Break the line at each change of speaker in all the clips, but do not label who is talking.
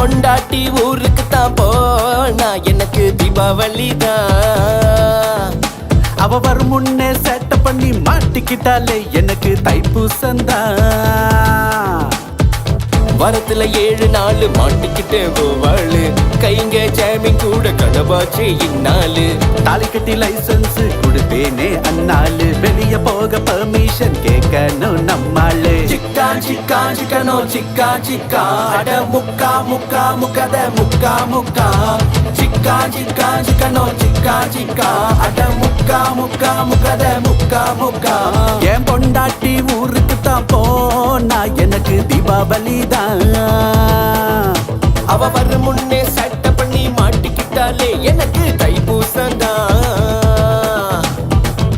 பொண்டாட்டி ஊருக்கு தான் போனா எனக்கு தீபாவளி தான்.
அவ வரும் முன்னே சேட்டை பண்ணி மாட்டிக்கிட்டாலே எனக்கு தைப்பூசந்தான்.
வாரத்துல 7 நாள் மாட்டிக்கிட்டேன் கோவாளு, கைங்க ஜாமின் கூட கடவாச்சு இந்நாளு.
தாலி கட்டி லைசன்ஸ் கொடுப்பேனே அந்நாளு, வெளிய போக பெர்மிஷன் கேட்கணும் நம்மாளு.
சிக்கா சிக்கா சிக்கனோ சிக்கா சிக்கா அட முக்கா முக்கா முக்கத முக்கா முக்கா. சிக்கா சிக்கா சிக்கனோ சிக்கா சிக்கா அட முக்கா முக்கா முக்கத முக்கா முக்கா.
என் பொண்டாட்டி ஊருக்கு தான் போனா எனக்கு தீபாவளி தான்.
அவ வர முன்னே சட்டை பண்ணி மாட்டிக்கிட்டாலே எனக்கு தைப்பூசந்தான்.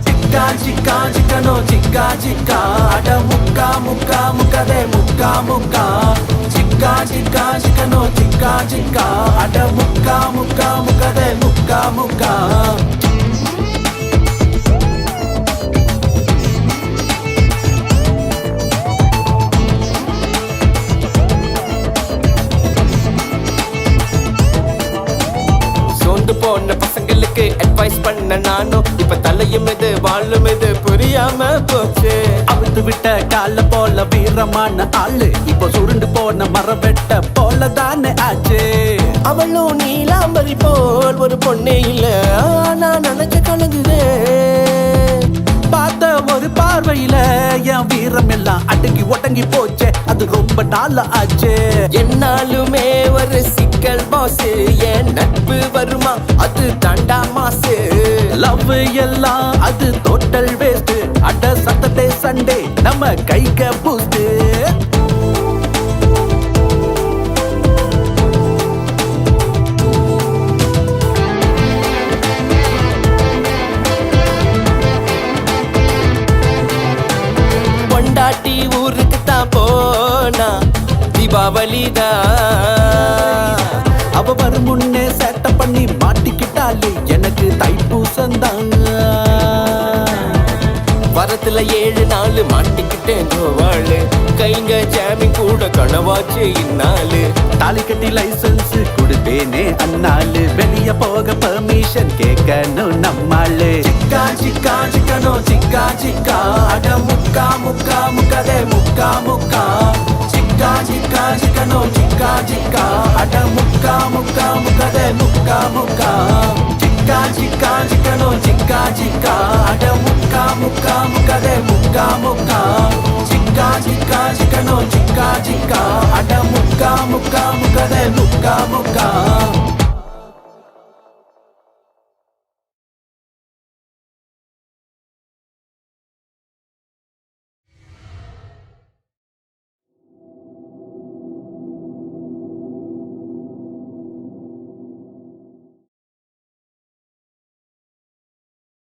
சிக்கா சிக்கா சிக்கனோ சிக்கா சிக்கா அட முக்கா முக்கா முக்கதே முக்கா முக்கா. சிக்கா சிக்கா சிக்கனோ சிக்கா சிக்கா அட முக்கா முக்கா முக்கதே முக்கா முக்கா. போன பசங்களுக்கு அட்வைஸ் பண்ண நானும் இப்ப தலையும் இது வாழும் இது புரியாம போச்சு.
அவுத்து விட்ட கால போல வீரமான ஆளு இப்போ சுருண்டு போன மரவெட்ட போல தானே ஆச்சு.
அவளும் நீலாம்பரி போல் ஒரு பொண்ணே இல்ல, நான் நினைச்ச கலங்குதேன்.
பார்த்த ஒரு பார்வையில என் வீரம் எல்லாம் அடங்கி ஒட்டங்கி போச்சே, அது ரொம்ப நாள் ஆச்சு.
என்னாலுமே ஒரு சிக்கல் பாசு, என் நட்பு வருமா அது தாண்டா மாசு.
லவ் எல்லாம் அது டோட்டல் வேஸ்ட், அட சாட்டர்டே சண்டே நம்ம கைக்க பூஸ்ட்.
பொண்டாட்டி ஊருக்கு தான் போனா தீபாவளி தான்.
அவ வரும் முன்னே சேட்டை பண்ணி மாட்டிக்கிட்டாலே எனக்கு தைப்பூசந்தான்.
வாரத்துல 7 நாள் மாட்டிக்கிட்டேன் கோவாளு, கைங்க ஜாமின் கூட கனவாச்சு இந்நாளு.
தாலி கட்டி லைசன்ஸ் கொடுப்பேனே அந்நாளு, வெளிய போக பெர்மிஷன் கேட்கணும் நம்மாளு.
சிக்கா சிக்கா சிக்கனோ சிக்கா சிக்கா அட முக்கா முக்கா முக்கதே முக்கா முக்கா. சிக்கா சிக்கா சிக்கனோ சிக்கா சிக்கா அட முக்கா முக்கா முக்கதே முக்கா முக்கா. சிக்கா சிக்கா சிக்கனோ சிக்கா சிக்கா அட முக்கா முக்கா முக்கதே முக்கா முக்கா. சிக்கா சிக்கா சிக்கனோ சிக்கா சிக்கா அட முக்கா முக்கா முக்கதே முக்கா முக்கா.